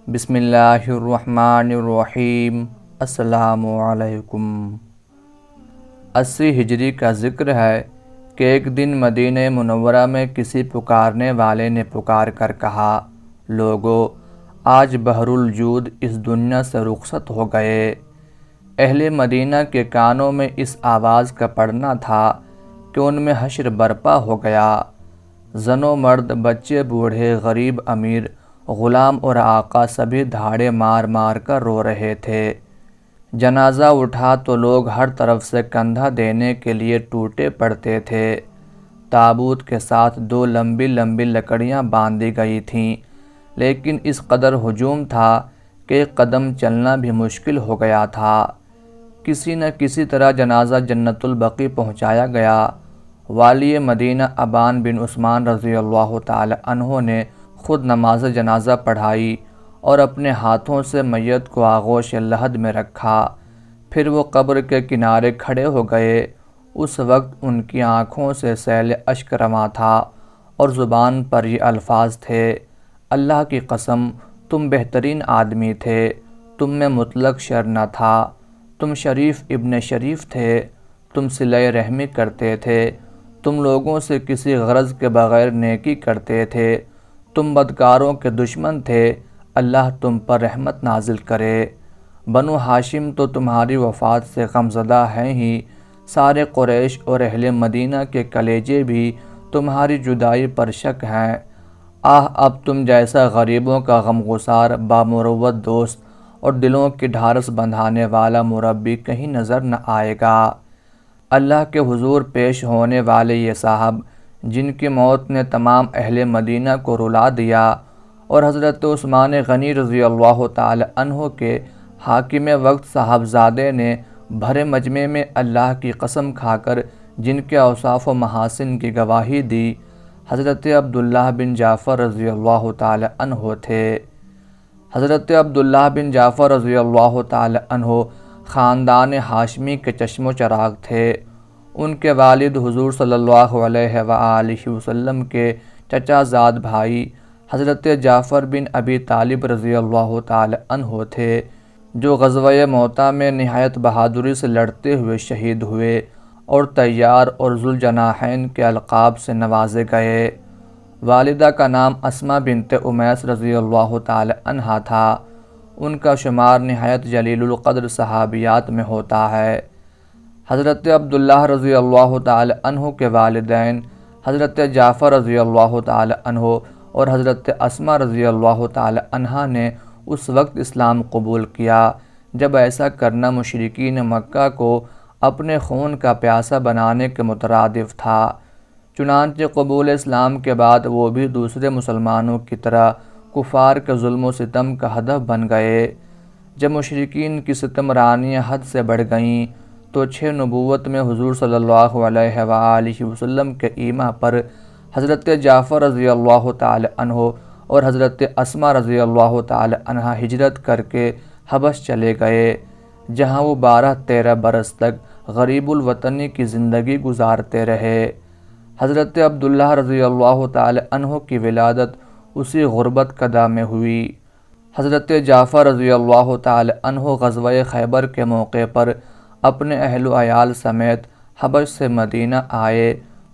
بسم اللہ الرحمن الرحیم۔ السلام علیکم۔ 80 ہجری کا ذکر ہے کہ ایک دن مدینہ منورہ میں کسی پکارنے والے نے پکار کر کہا، لوگو آج بحر الجود اس دنیا سے رخصت ہو گئے۔ اہل مدینہ کے کانوں میں اس آواز کا پڑنا تھا کہ ان میں حشر برپا ہو گیا۔ زن و مرد، بچے بوڑھے، غریب امیر، غلام اور آقا سبھی دھاڑے مار مار کر رو رہے تھے۔ جنازہ اٹھا تو لوگ ہر طرف سے کندھا دینے کے لیے ٹوٹے پڑتے تھے۔ تابوت کے ساتھ 2 لمبی لمبی لکڑیاں باندھی گئی تھیں، لیکن اس قدر ہجوم تھا کہ ایک قدم چلنا بھی مشکل ہو گیا تھا۔ کسی نہ کسی طرح جنازہ جنت البقیع پہنچایا گیا۔ والی مدینہ ابان بن عثمان رضی اللہ تعالی عنہ نے خود نماز جنازہ پڑھائی اور اپنے ہاتھوں سے میت کو آغوش لحد میں رکھا۔ پھر وہ قبر کے کنارے کھڑے ہو گئے۔ اس وقت ان کی آنکھوں سے سیل اشک رواں تھا اور زبان پر یہ الفاظ تھے، اللہ کی قسم تم بہترین آدمی تھے، تم میں مطلق شر نہ تھا، تم شریف ابن شریف تھے، تم صلہ رحمی کرتے تھے، تم لوگوں سے کسی غرض کے بغیر نیکی کرتے تھے، تم بدکاروں کے دشمن تھے، اللہ تم پر رحمت نازل کرے۔ بنو ہاشم تو تمہاری وفات سے غمزدہ ہیں ہی، سارے قریش اور اہل مدینہ کے کلیجے بھی تمہاری جدائی پر شک ہیں۔ آہ اب تم جیسا غریبوں کا غمگسار، بامروت دوست اور دلوں کی ڈھارس بندھانے والا مربی کہیں نظر نہ آئے گا۔ اللہ کے حضور پیش ہونے والے یہ صاحب، جن کی موت نے تمام اہل مدینہ کو رلا دیا اور حضرت عثمان غنی رضی اللہ تعالی عنہ کے حاکم وقت صاحبزادے نے بھرے مجمع میں اللہ کی قسم کھا کر جن کے اوصاف و محاسن کی گواہی دی، حضرت عبداللہ بن جعفر رضی اللہ تعالی عنہ تھے۔ حضرت عبداللہ بن جعفر رضی اللہ تعالی عنہ خاندان ہاشمی کے چشم و چراغ تھے۔ ان کے والد حضور صلی اللہ علیہ وآلہ وسلم کے چچا زاد بھائی حضرت جعفر بن ابی طالب رضی اللہ تعالی عنہ تھے، جو غزوہ موطا میں نہایت بہادری سے لڑتے ہوئے شہید ہوئے اور طیار اور ذوالجناحین کے القاب سے نوازے گئے۔ والدہ کا نام اسماء بنت امیس رضی اللہ تعالی عنہا تھا۔ ان کا شمار نہایت جلیل القدر صحابیات میں ہوتا ہے۔ حضرت عبداللہ رضی اللہ تعالی عنہ کے والدین حضرت جعفر رضی اللہ تعالی عنہ اور حضرت اسماء رضی اللہ تعالی عنہا نے اس وقت اسلام قبول کیا جب ایسا کرنا مشرکین مکہ کو اپنے خون کا پیاسا بنانے کے مترادف تھا۔ چنانچہ قبول اسلام کے بعد وہ بھی دوسرے مسلمانوں کی طرح کفار کے ظلم و ستم کا ہدف بن گئے۔ جب مشرکین کی ستم رانیاں حد سے بڑھ گئیں تو 6 نبوت میں حضور صلی اللہ علیہ وآلہ وسلم کے ایما پر حضرت جعفر رضی اللہ تعالی عنہ اور حضرت اسماء رضی اللہ تعالی عنہ ہجرت کر کے حبش چلے گئے، جہاں وہ 12-13 برس تک غریب الوطنی کی زندگی گزارتے رہے۔ حضرت عبداللہ رضی اللہ تعالی عنہ کی ولادت اسی غربت کدہ میں ہوئی۔ حضرت جعفر رضی اللہ تعالی عنہ غزوہ خیبر کے موقع پر اپنے اہل و عیال سمیت حبش سے مدینہ آئے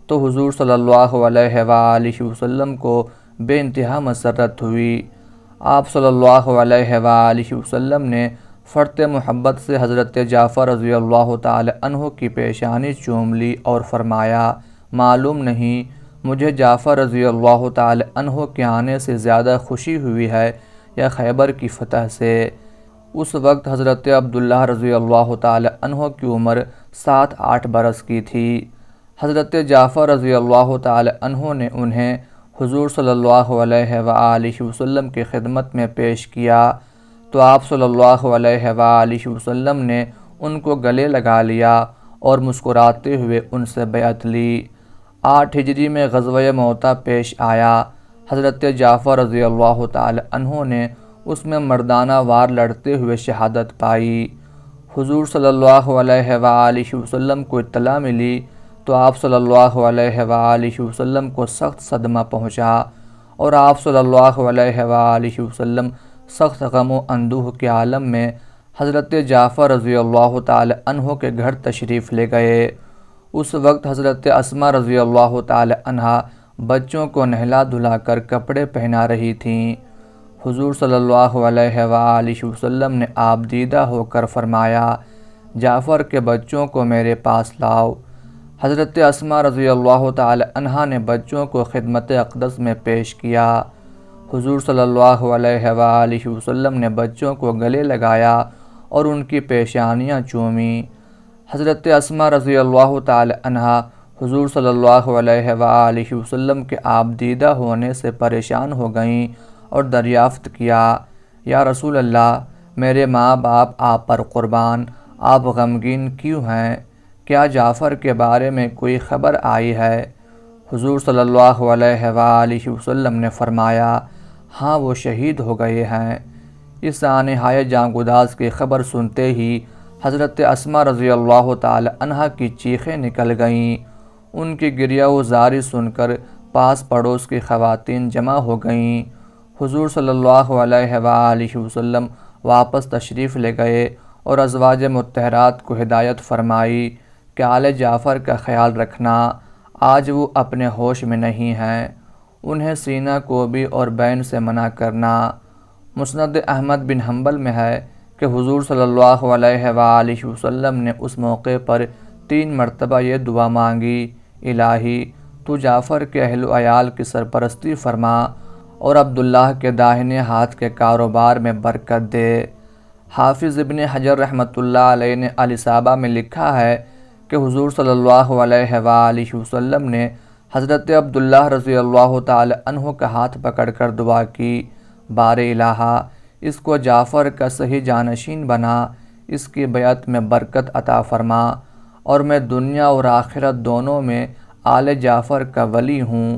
تو حضور صلی اللہ علیہ وآلہ وسلم کو بے انتہا مسرت ہوئی۔ آپ صلی اللہ علیہ وآلہ وسلم نے فرط محبت سے حضرت جعفر رضی اللہ تعالی عنہ کی پیشانی چوم لی اور فرمایا، معلوم نہیں مجھے جعفر رضی اللہ تعالی عنہ کے آنے سے زیادہ خوشی ہوئی ہے یا خیبر کی فتح سے۔ اس وقت حضرت عبداللہ رضی اللہ تعالی عنہ کی عمر 7-8 برس کی تھی۔ حضرت جعفر رضی اللہ تعالی عنہ نے انہیں حضور صلی اللہ علیہ وآلہ وسلم کی خدمت میں پیش کیا تو آپ صلی اللہ علیہ وآلہ وسلم نے ان کو گلے لگا لیا اور مسکراتے ہوئے ان سے بیعت لی۔ 8 ہجری میں غزوہ موطا پیش آیا۔ حضرت جعفر رضی اللہ تعالی عنہ نے اس میں مردانہ وار لڑتے ہوئے شہادت پائی۔ حضور صلی اللہ علیہ وآلہ وسلم کو اطلاع ملی تو آپ صلی اللہ علیہ وآلہ وسلم کو سخت صدمہ پہنچا اور آپ صلی اللہ علیہ وآلہ وسلم سخت غم و اندوہ کے عالم میں حضرت جعفر رضی اللہ تعالی عنہ کے گھر تشریف لے گئے۔ اس وقت حضرت اسماء رضی اللہ تعالی عنہا بچوں کو نہلا دھلا کر کپڑے پہنا رہی تھیں۔ حضور صلی اللہ علیہ وآلہ وسلم نے آپ دیدہ ہو کر فرمایا، جعفر کے بچوں کو میرے پاس لاؤ۔ حضرت اسماء رضی اللہ تعالی عنہا نے بچوں کو خدمت اقدس میں پیش کیا۔ حضور صلی اللہ علیہ وآلہ وسلم نے بچوں کو گلے لگایا اور ان کی پیشانیاں چومیں۔ حضرت اسماء رضی اللہ تعالی عنہا حضور صلی اللہ علیہ وآلہ وسلم کے آپ دیدہ ہونے سے پریشان ہو گئیں اور دریافت کیا، یا رسول اللہ، میرے ماں باپ آپ پر قربان، آپ غمگین کیوں ہیں؟ کیا جعفر کے بارے میں کوئی خبر آئی ہے؟ حضور صلی اللہ علیہ وآلہ وسلم نے فرمایا، ہاں وہ شہید ہو گئے ہیں۔ اس نہایت جاں گداز کی خبر سنتے ہی حضرت اسماء رضی اللہ تعالی عنہا کی چیخیں نکل گئیں۔ ان کی گریہ و زاری سن کر پاس پڑوس کی خواتین جمع ہو گئیں۔ حضور صلی اللہ علیہ وآلہ وسلم واپس تشریف لے گئے اور ازواج مطہرات کو ہدایت فرمائی کہ آل جعفر کا خیال رکھنا، آج وہ اپنے ہوش میں نہیں ہیں، انہیں سینہ کوبی اور بین سے منع کرنا۔ مسند احمد بن حنبل میں ہے کہ حضور صلی اللہ علیہ وآلہ وسلم نے اس موقع پر 3 مرتبہ یہ دعا مانگی، الہی تو جعفر کے اہل و عیال کی سرپرستی فرما اور عبداللہ کے داہنے ہاتھ کے کاروبار میں برکت دے۔ حافظ ابن حجر رحمۃ اللہ علیہ نے الاصابہ میں لکھا ہے کہ حضور صلی اللہ علیہ وآلہ وسلم نے حضرت عبداللہ رضی اللہ تعالی عنہ کا ہاتھ پکڑ کر دعا کی، بار الہا اس کو جعفر کا صحیح جانشین بنا، اس کی بیعت میں برکت عطا فرما، اور میں دنیا اور آخرت دونوں میں آل جعفر کا ولی ہوں۔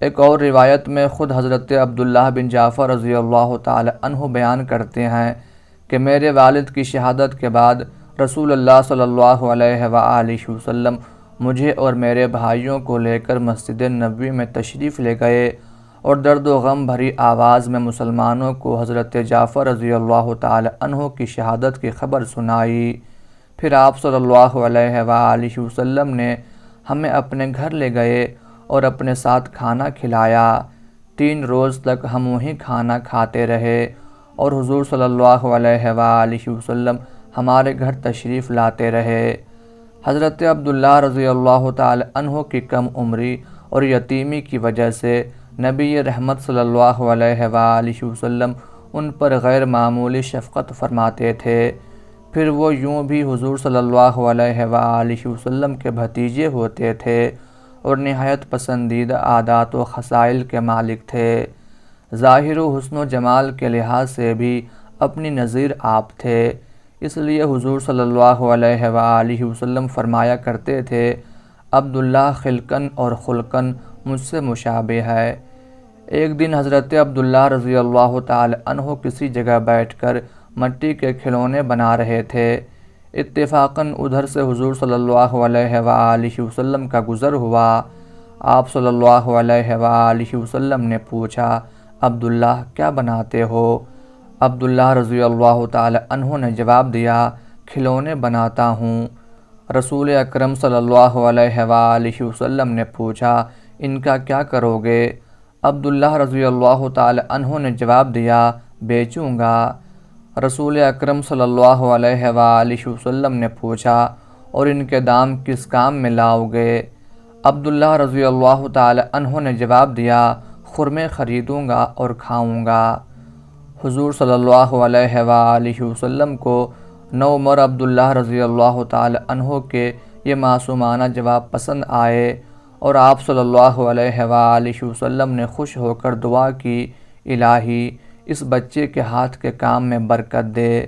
ایک اور روایت میں خود حضرت عبداللہ بن جعفر رضی اللہ تعالی عنہ بیان کرتے ہیں کہ میرے والد کی شہادت کے بعد رسول اللہ صلی اللہ علیہ وآلہ وسلم مجھے اور میرے بھائیوں کو لے کر مسجد نبوی میں تشریف لے گئے اور درد و غم بھری آواز میں مسلمانوں کو حضرت جعفر رضی اللہ تعالی عنہ کی شہادت کی خبر سنائی۔ پھر آپ صلی اللہ علیہ وآلہ وسلم نے ہمیں اپنے گھر لے گئے اور اپنے ساتھ کھانا کھلایا۔ 3 روز تک ہم وہیں کھانا کھاتے رہے اور حضور صلی اللہ علیہ وآلہ وسلم ہمارے گھر تشریف لاتے رہے۔ حضرت عبداللہ رضی اللہ تعالی عنہ کی کم عمری اور یتیمی کی وجہ سے نبی رحمت صلی اللہ علیہ وآلہ وسلم ان پر غیر معمولی شفقت فرماتے تھے۔ پھر وہ یوں بھی حضور صلی اللہ علیہ وآلہ وسلم کے بھتیجے ہوتے تھے اور نہایت پسندیدہ عادات و خصائل کے مالک تھے۔ ظاہر و حسن و جمال کے لحاظ سے بھی اپنی نظیر آپ تھے، اس لیے حضور صلی اللہ علیہ وآلہ وسلم فرمایا کرتے تھے، عبداللہ خلقن اور خلقن مجھ سے مشابہ ہے۔ ایک دن حضرت عبداللہ رضی اللہ تعالی عنہ کسی جگہ بیٹھ کر مٹی کے کھلونے بنا رہے تھے۔ اتفاقاً ادھر سے حضور صلی اللہ علیہ وآلہ وسلم کا گزر ہوا۔ آپ صلی اللہ علیہ وآلہ وسلم نے پوچھا، عبداللہ کیا بناتے ہو؟ عبداللہ رضی اللہ تعالی عنہ نے جواب دیا، کھلونے بناتا ہوں۔ رسول اکرم صلی اللہ علیہ وآلہ وسلم نے پوچھا، ان کا کیا کرو گے؟ عبداللہ رضی اللہ تعالی عنہ نے جواب دیا، بیچوں گا۔ رسول اکرم صلی اللہ علیہ وآلہ وسلم نے پوچھا، اور ان کے دام کس کام میں لاؤ گے؟ عبداللہ رضی اللہ تعالی عنہ نے جواب دیا، خرمے خریدوں گا اور کھاؤں گا۔ حضور صلی اللہ علیہ وآلہ وسلم کو نوعمر عبداللہ رضی اللہ تعالی عنہ کے یہ معصومانہ جواب پسند آئے اور آپ صلی اللہ علیہ وآلہ وسلم نے خوش ہو کر دعا کی، الہی اس بچے کے ہاتھ کے کام میں برکت دے۔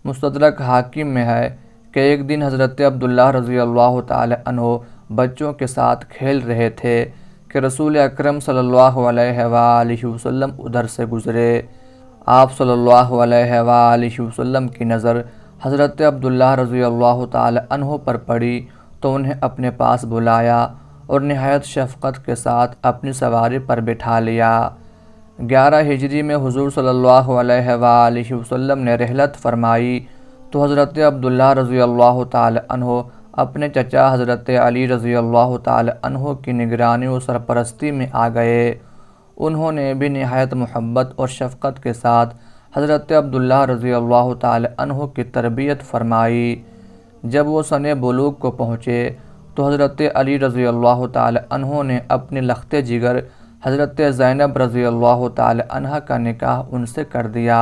مستدرک حاکم میں ہے کہ ایک دن حضرت عبداللہ رضی اللہ تعالی عنہ بچوں کے ساتھ کھیل رہے تھے کہ رسول اکرم صلی اللہ علیہ وآلہ وسلم ادھر سے گزرے۔ آپ صلی اللہ علیہ وآلہ وسلم کی نظر حضرت عبداللہ رضی اللہ تعالی عنہ پر پڑی تو انہیں اپنے پاس بلایا اور نہایت شفقت کے ساتھ اپنی سواری پر بٹھا لیا۔ 11 ہجری میں حضور صلی اللہ علیہ وآلہ وسلم نے رحلت فرمائی تو حضرت عبداللہ رضی اللہ تعالی عنہ اپنے چچا حضرت علی رضی اللہ تعالی عنہ کی نگرانی و سرپرستی میں آ گئے۔ انہوں نے بھی نہایت محبت اور شفقت کے ساتھ حضرت عبداللہ رضی اللہ تعالی عنہ کی تربیت فرمائی۔ جب وہ سن بلوغ کو پہنچے تو حضرت علی رضی اللہ تعالی عنہ نے اپنی لخت جگر حضرت زینب رضی اللہ تعالی عنہ کا نکاح ان سے کر دیا۔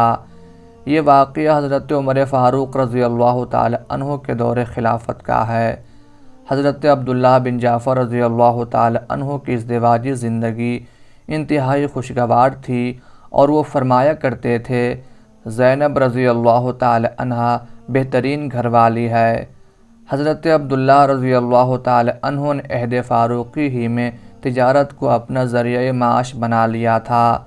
یہ واقعہ حضرت عمر فاروق رضی اللہ تعالی عنہ کے دور خلافت کا ہے۔ حضرت عبداللہ بن جعفر رضی اللہ تعالی عنہ کی ازدواجی زندگی انتہائی خوشگوار تھی اور وہ فرمایا کرتے تھے، زینب رضی اللہ تعالی عنہ بہترین گھر والی ہے۔ حضرت عبداللہ رضی اللہ تعالی عنہ نے عہد فاروقی ہی میں تجارت کو اپنا ذریعہ معاش بنا لیا تھا۔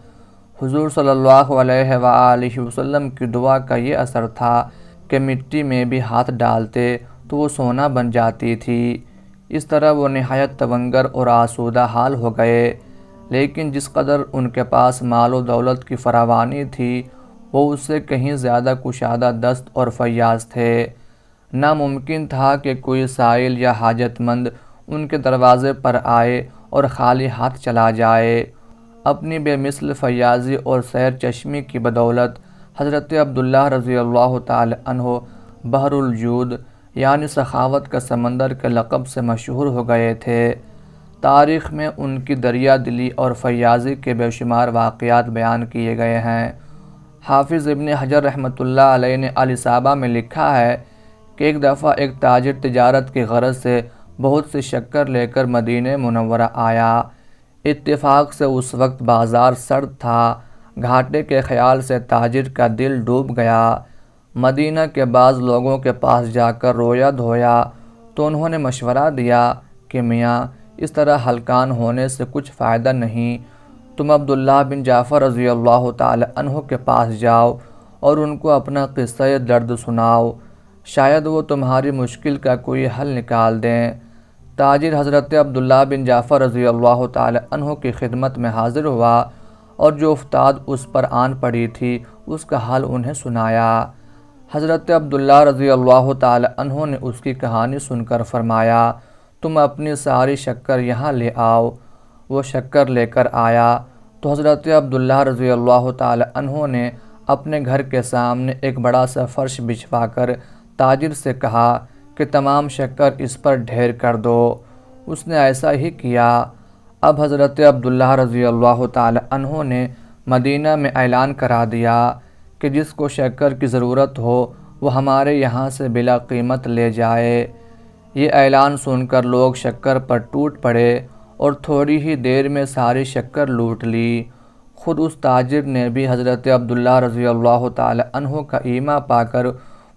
حضور صلی اللہ علیہ وآلہ وسلم کی دعا کا یہ اثر تھا کہ مٹی میں بھی ہاتھ ڈالتے تو وہ سونا بن جاتی تھی۔ اس طرح وہ نہایت تونگر اور آسودہ حال ہو گئے، لیکن جس قدر ان کے پاس مال و دولت کی فراوانی تھی وہ اس سے کہیں زیادہ کشادہ دست اور فیاض تھے۔ ناممکن تھا کہ کوئی سائل یا حاجت مند ان کے دروازے پر آئے اور خالی ہاتھ چلا جائے۔ اپنی بے مثل فیاضی اور سیر چشمی کی بدولت حضرت عبداللہ رضی اللہ تعالی عنہ بحر الجود یعنی سخاوت کا سمندر کے لقب سے مشہور ہو گئے تھے۔ تاریخ میں ان کی دریا دلی اور فیاضی کے بے شمار واقعات بیان کیے گئے ہیں۔ حافظ ابن حجر رحمۃ اللہ علیہ نے الاصابہ میں لکھا ہے کہ ایک دفعہ ایک تاجر تجارت کی غرض سے بہت سی شکر لے کر مدینہ منورہ آیا۔ اتفاق سے اس وقت بازار سرد تھا۔ گھاٹے کے خیال سے تاجر کا دل ڈوب گیا۔ مدینہ کے بعض لوگوں کے پاس جا کر رویا دھویا تو انہوں نے مشورہ دیا کہ میاں اس طرح ہلکان ہونے سے کچھ فائدہ نہیں، تم عبداللہ بن جعفر رضی اللہ تعالی عنہ کے پاس جاؤ اور ان کو اپنا قصہ درد سناؤ، شاید وہ تمہاری مشکل کا کوئی حل نکال دیں۔ تاجر حضرت عبداللہ بن جعفر رضی اللہ تعالی عنہ کی خدمت میں حاضر ہوا اور جو افتاد اس پر آن پڑی تھی اس کا حال انہیں سنایا۔ حضرت عبداللہ رضی اللہ تعالی عنہ نے اس کی کہانی سن کر فرمایا، تم اپنی ساری شکر یہاں لے آؤ۔ وہ شکر لے کر آیا تو حضرت عبداللہ رضی اللہ تعالی عنہ نے اپنے گھر کے سامنے ایک بڑا سا فرش بچھوا کر تاجر سے کہا کہ تمام شکر اس پر ڈھیر کر دو۔ اس نے ایسا ہی کیا۔ اب حضرت عبداللہ رضی اللہ تعالی عنہ نے مدینہ میں اعلان کرا دیا کہ جس کو شکر کی ضرورت ہو وہ ہمارے یہاں سے بلا قیمت لے جائے۔ یہ اعلان سن کر لوگ شکر پر ٹوٹ پڑے اور تھوڑی ہی دیر میں ساری شکر لوٹ لی۔ خود اس تاجر نے بھی حضرت عبداللہ رضی اللہ تعالی عنہ کا ایما پا کر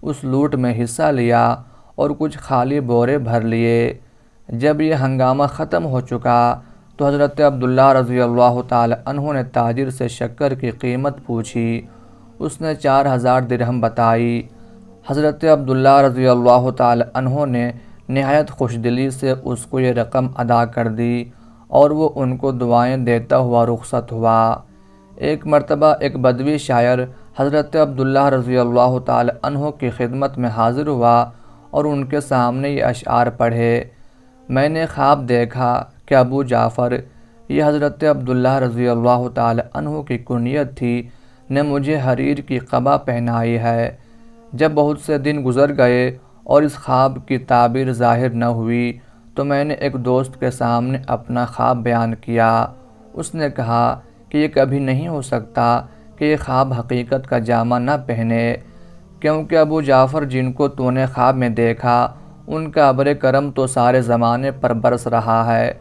اس لوٹ میں حصہ لیا اور کچھ خالی بورے بھر لیے۔ جب یہ ہنگامہ ختم ہو چکا تو حضرت عبداللہ رضی اللہ تعالی عنہ نے تاجر سے شکر کی قیمت پوچھی۔ اس نے 4000 درہم بتائی۔ حضرت عبداللہ رضی اللہ تعالی عنہ نے نہایت خوش دلی سے اس کو یہ رقم ادا کر دی اور وہ ان کو دعائیں دیتا ہوا رخصت ہوا۔ ایک مرتبہ ایک بدوی شاعر حضرت عبداللہ رضی اللہ تعالی عنہ کی خدمت میں حاضر ہوا اور ان کے سامنے یہ اشعار پڑھے۔ میں نے خواب دیکھا کہ ابو جعفر، یہ حضرت عبداللہ رضی اللہ تعالی عنہ کی کنیت تھی، نے مجھے حریر کی قبا پہنائی ہے۔ جب بہت سے دن گزر گئے اور اس خواب کی تعبیر ظاہر نہ ہوئی تو میں نے ایک دوست کے سامنے اپنا خواب بیان کیا۔ اس نے کہا کہ یہ کبھی نہیں ہو سکتا کہ یہ خواب حقیقت کا جامہ نہ پہنے، کیونکہ ابو جعفر جن کو تو نے خواب میں دیکھا ان کا ابر کرم تو سارے زمانے پر برس رہا ہے۔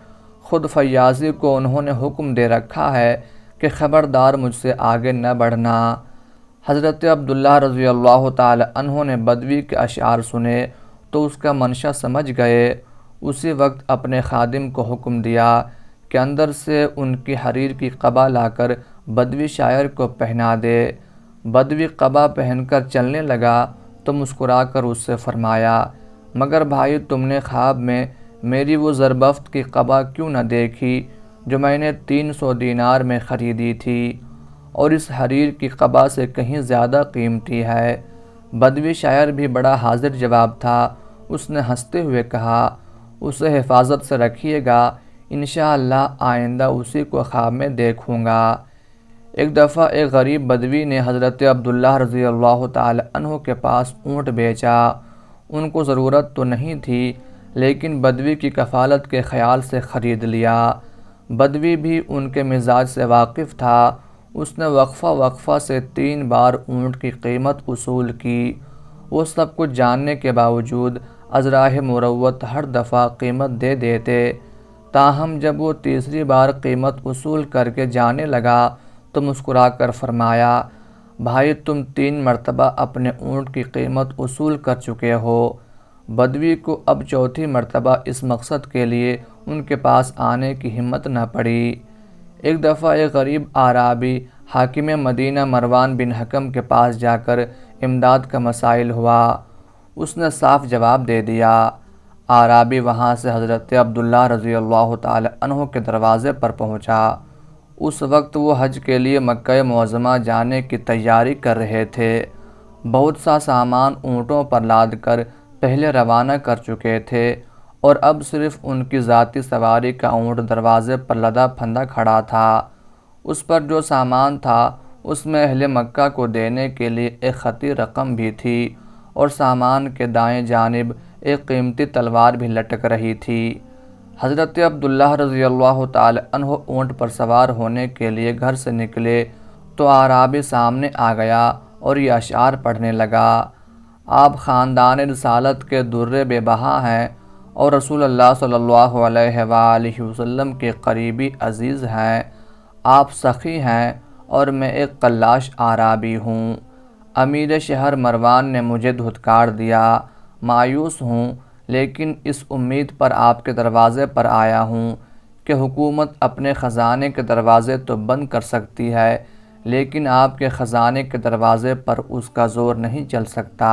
خود فیاضی کو انہوں نے حکم دے رکھا ہے کہ خبردار مجھ سے آگے نہ بڑھنا۔ حضرت عبداللہ رضی اللہ تعالی عنہ نے بدوی کے اشعار سنے تو اس کا منشا سمجھ گئے۔ اسی وقت اپنے خادم کو حکم دیا کہ اندر سے ان کی حریر کی قبا لا کر بدوی شاعر کو پہنا دے۔ بدوی قبا پہن کر چلنے لگا تو مسکرا کر اس سے فرمایا، مگر بھائی تم نے خواب میں میری وہ زربفت کی قبا کیوں نہ دیکھی جو میں نے 300 دینار میں خریدی تھی؟ اور اس حریر کی قبا سے کہیں زیادہ قیمتی ہے۔ بدوی شاعر بھی بڑا حاضر جواب تھا۔ اس نے ہنستے ہوئے کہا، اسے حفاظت سے رکھیے گا، انشاءاللہ آئندہ اسی کو خواب میں دیکھوں گا۔ ایک دفعہ ایک غریب بدوی نے حضرت عبداللہ رضی اللہ تعالی عنہ کے پاس اونٹ بیچا۔ ان کو ضرورت تو نہیں تھی، لیکن بدوی کی کفالت کے خیال سے خرید لیا۔ بدوی بھی ان کے مزاج سے واقف تھا۔ اس نے وقفہ سے 3 بار اونٹ کی قیمت وصول کی۔ وہ سب کچھ جاننے کے باوجود ازراہ مروت ہر دفعہ قیمت دے دیتے، تاہم جب وہ تیسری بار قیمت وصول کر کے جانے لگا تو مسکرا کر فرمایا، بھائی تم 3 مرتبہ اپنے اونٹ کی قیمت وصول کر چکے ہو۔ بدوی کو اب چوتھی مرتبہ اس مقصد کے لیے ان کے پاس آنے کی ہمت نہ پڑی۔ ایک دفعہ ایک غریب اعرابی حاکم مدینہ مروان بن حکم کے پاس جا کر امداد کا مسائل ہوا۔ اس نے صاف جواب دے دیا۔ اعرابی وہاں سے حضرت عبداللہ رضی اللہ تعالی عنہ کے دروازے پر پہنچا۔ اس وقت وہ حج کے لیے مکہ معظمہ جانے کی تیاری کر رہے تھے۔ بہت سا سامان اونٹوں پر لاد کر پہلے روانہ کر چکے تھے اور اب صرف ان کی ذاتی سواری کا اونٹ دروازے پر لدا پھندا کھڑا تھا۔ اس پر جو سامان تھا اس میں اہل مکہ کو دینے کے لیے ایک خطی رقم بھی تھی اور سامان کے دائیں جانب ایک قیمتی تلوار بھی لٹک رہی تھی۔ حضرت عبداللہ رضی اللہ تعالی عنہ اونٹ پر سوار ہونے کے لیے گھر سے نکلے تو اعرابی سامنے آ گیا اور یہ اشعار پڑھنے لگا، آپ خاندان رسالت کے در بے بہا ہیں اور رسول اللہ صلی اللہ علیہ وآلہ وسلم کے قریبی عزیز ہیں، آپ سخی ہیں اور میں ایک قلاش اعرابی ہوں۔ امیر شہر مروان نے مجھے دھتکار دیا، مایوس ہوں، لیکن اس امید پر آپ کے دروازے پر آیا ہوں کہ حکومت اپنے خزانے کے دروازے تو بند کر سکتی ہے، لیکن آپ کے خزانے کے دروازے پر اس کا زور نہیں چل سکتا۔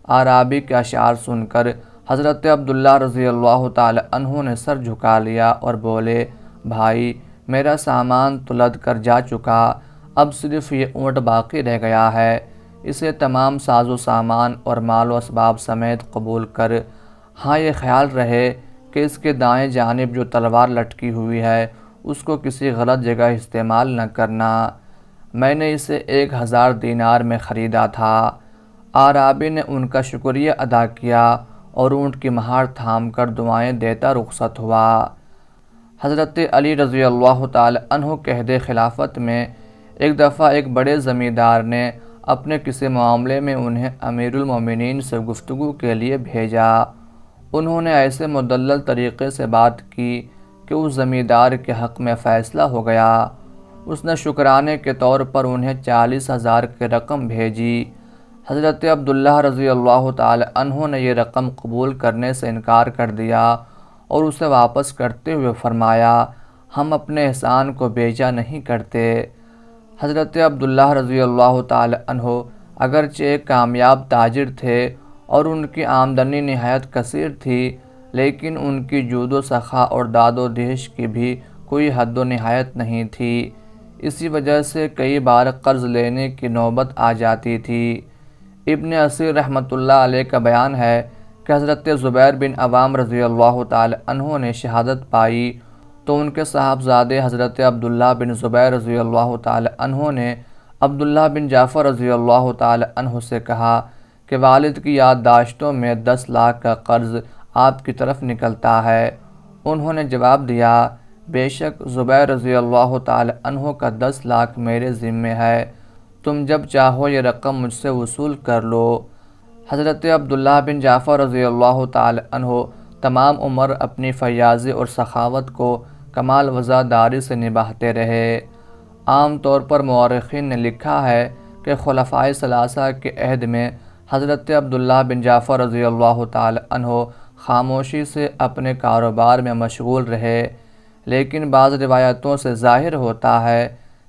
اعرابی کے اشعار سن کر حضرت عبداللہ رضی اللہ تعالی عنہ نے سر جھکا لیا اور بولے، بھائی میرا سامان تو لد کر جا چکا، اب صرف یہ اونٹ باقی رہ گیا ہے، اسے تمام ساز و سامان اور مال و اسباب سمیت قبول کر، ہاں یہ خیال رہے کہ اس کے دائیں جانب جو تلوار لٹکی ہوئی ہے اس کو کسی غلط جگہ استعمال نہ کرنا، میں نے اسے 1000 دینار میں خریدا تھا۔ اعرابی نے ان کا شکریہ ادا کیا اور اونٹ کی مہار تھام کر دعائیں دیتا رخصت ہوا۔ حضرت علی رضی اللہ تعالی عنہ کے عہد خلافت میں ایک دفعہ ایک بڑے زمیندار نے اپنے کسی معاملے میں انہیں امیر المومنین سے گفتگو کے لیے بھیجا۔ انہوں نے ایسے مدلل طریقے سے بات کی کہ اس زمیندار کے حق میں فیصلہ ہو گیا۔ اس نے شکرانے کے طور پر انہیں 40,000 کی رقم بھیجی۔ حضرت عبداللہ رضی اللہ تعالی عنہ نے یہ رقم قبول کرنے سے انکار کر دیا اور اسے واپس کرتے ہوئے فرمایا، ہم اپنے احسان کو بیجا نہیں کرتے۔ حضرت عبداللہ رضی اللہ تعالی عنہ اگرچہ ایک کامیاب تاجر تھے اور ان کی آمدنی نہایت کثیر تھی، لیکن ان کی جود و سخا اور داد و دہش کی بھی کوئی حد و نہایت نہیں تھی۔ اسی وجہ سے کئی بار قرض لینے کی نوبت آ جاتی تھی۔ ابن اسیر رحمۃ اللہ علیہ کا بیان ہے کہ حضرت زبیر بن عوام رضی اللہ تعالی عنہ نے شہادت پائی تو ان کے صاحبزادے حضرت عبداللہ بن زبیر رضی اللہ تعالی عنہ نے عبداللہ بن جعفر رضی اللہ تعالی عنہ سے کہا کہ والد کی یادداشتوں میں 10 لاکھ کا قرض آپ کی طرف نکلتا ہے۔ انہوں نے جواب دیا، بے شک زبیر رضی اللہ تعالی عنہ کا 10 لاکھ میرے ذمے ہے، تم جب چاہو یہ رقم مجھ سے وصول کر لو۔ حضرت عبداللہ بن جعفر رضی اللہ تعالی عنہ تمام عمر اپنی فیاضی اور سخاوت کو کمال وزاداری سے نبھاتے رہے۔ عام طور پر مورخین نے لکھا ہے کہ خلفائے ثلاثہ کے عہد میں حضرت عبداللہ بن جعفر رضی اللہ تعالی عنہ خاموشی سے اپنے کاروبار میں مشغول رہے، لیکن بعض روایتوں سے ظاہر ہوتا ہے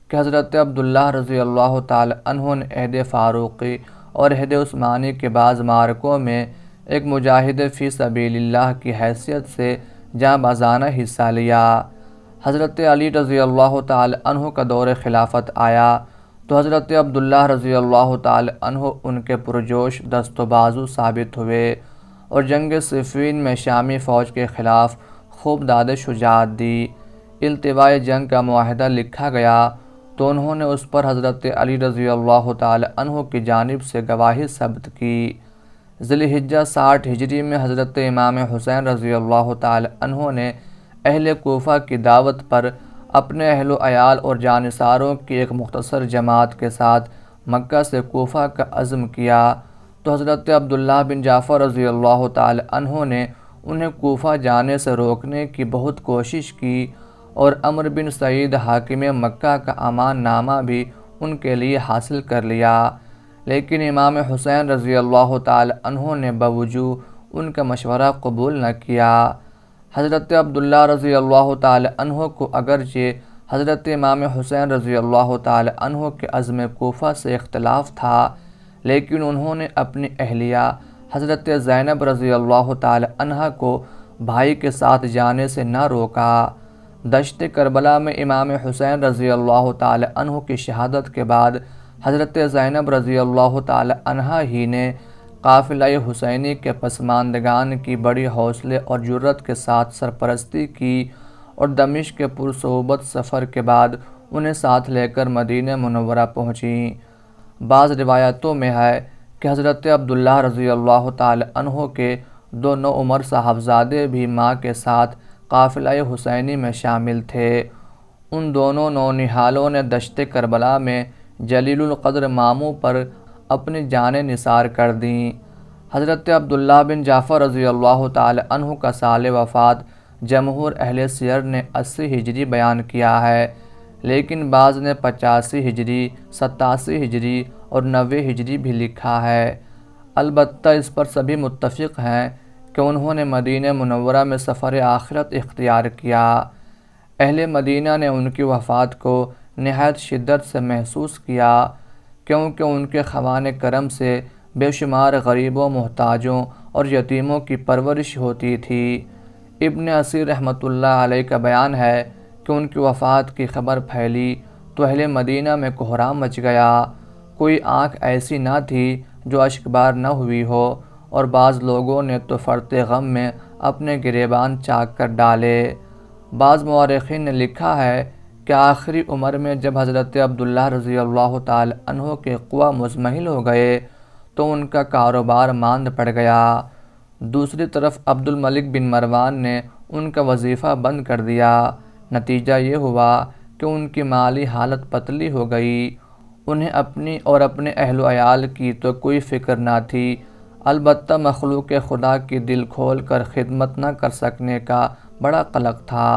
کہ حضرت عبداللہ رضی اللہ تعالی عنہ نے عہد فاروقی اور عہد عثمانی کے بعض معرکوں میں ایک مجاہد فی سبیل اللہ کی حیثیت سے جاں بازانہ حصہ لیا۔ حضرت علی رضی اللہ تعالی عنہ کا دور خلافت آیا تو حضرت عبداللہ رضی اللہ تعالی عنہ ان کے پرجوش دست و بازو ثابت ہوئے اور جنگ صفین میں شامی فوج کے خلاف خوب داد شجاعت دی۔ التواء جنگ کا معاہدہ لکھا گیا تو انہوں نے اس پر حضرت علی رضی اللہ تعالی عنہ کی جانب سے گواہی ثبت کی۔ ذی الحجہ 60 ہجری میں حضرت امام حسین رضی اللہ تعالی عنہ نے اہل کوفہ کی دعوت پر اپنے اہل و عیال اور جانثاروں کی ایک مختصر جماعت کے ساتھ مکہ سے کوفہ کا عزم کیا تو حضرت عبداللہ بن جعفر رضی اللہ تعالی عنہ نے انہیں کوفہ جانے سے روکنے کی بہت کوشش کی اور عمرو بن سعید حاکم مکہ کا امان نامہ بھی ان کے لیے حاصل کر لیا، لیکن امام حسین رضی اللہ تعالی عنہ نے باوجود ان کا مشورہ قبول نہ کیا۔ حضرت عبداللہ رضی اللہ تعالی عنہ کو اگرچہ حضرت امام حسین رضی اللہ تعالی عنہ کے عزم کوفہ سے اختلاف تھا، لیکن انہوں نے اپنی اہلیہ حضرت زینب رضی اللہ تعالی عنہ کو بھائی کے ساتھ جانے سے نہ روکا۔ دشت کربلا میں امام حسین رضی اللہ تعالی عنہ کی شہادت کے بعد حضرت زینب رضی اللہ تعالی عنہ ہی نے قافلہ حسینی کے پسماندگان کی بڑی حوصلے اور جرت کے ساتھ سرپرستی کی اور دمشق کے پرصحبت سفر کے بعد انہیں ساتھ لے کر مدینہ منورہ پہنچیں۔ بعض روایتوں میں ہے کہ حضرت عبداللہ رضی اللہ تعالی عنہ کے 2 نوعمر صاحبزادے بھی ماں کے ساتھ قافلہ حسینی میں شامل تھے۔ ان دونوں نونہالوں نے دشت کربلا میں جلیل القدر ماموں پر اپنی جانیں نثار کر دیں۔ حضرت عبداللہ بن جعفر رضی اللہ تعالی عنہ کا سال وفات جمہور اہل سیر نے 80 ہجری بیان کیا ہے، لیکن بعض نے 85 ہجری، 87 ہجری اور 90 ہجری بھی لکھا ہے۔ البتہ اس پر سبھی متفق ہیں کہ انہوں نے مدینہ منورہ میں سفر آخرت اختیار کیا۔ اہل مدینہ نے ان کی وفات کو نہایت شدت سے محسوس کیا، کیونکہ ان کے خوان کرم سے بے شمار غریبوں، محتاجوں اور یتیموں کی پرورش ہوتی تھی۔ ابن اسیر رحمۃ اللہ علیہ کا بیان ہے کہ ان کی وفات کی خبر پھیلی تو اہل مدینہ میں کوہرام مچ گیا، کوئی آنکھ ایسی نہ تھی جو اشکبار نہ ہوئی ہو، اور بعض لوگوں نے تو فرط غم میں اپنے گریبان چاک کر ڈالے۔ بعض مورخین نے لکھا ہے کہ آخری عمر میں جب حضرت عبداللہ رضی اللہ تعالی عنہ کے قوا مزمحل ہو گئے تو ان کا کاروبار ماند پڑ گیا۔ دوسری طرف عبد الملک بن مروان نے ان کا وظیفہ بند کر دیا۔ نتیجہ یہ ہوا کہ ان کی مالی حالت پتلی ہو گئی۔ انہیں اپنی اور اپنے اہل و عیال کی تو کوئی فکر نہ تھی، البتہ مخلوق خدا کی دل کھول کر خدمت نہ کر سکنے کا بڑا قلق تھا۔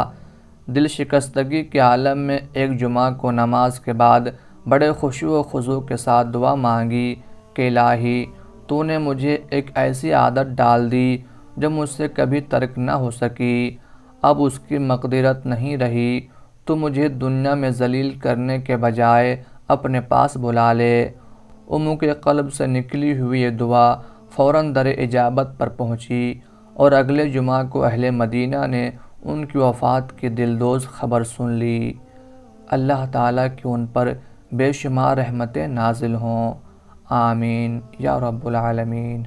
دل شکستگی کے عالم میں ایک جمعہ کو نماز کے بعد بڑے خشوع و خضوع کے ساتھ دعا مانگی کہ الہی تو نے مجھے ایک ایسی عادت ڈال دی جو مجھ سے کبھی ترک نہ ہو سکی، اب اس کی مقدرت نہیں رہی، تو مجھے دنیا میں ذلیل کرنے کے بجائے اپنے پاس بلا لے۔ اموں کے قلب سے نکلی ہوئی یہ دعا فوراً در اجابت پر پہنچی اور اگلے جمعہ کو اہل مدینہ نے ان کی وفات کی دلدوز خبر سن لی۔ اللہ تعالیٰ کی ان پر بے شمار رحمتیں نازل ہوں، آمین یا رب العالمین۔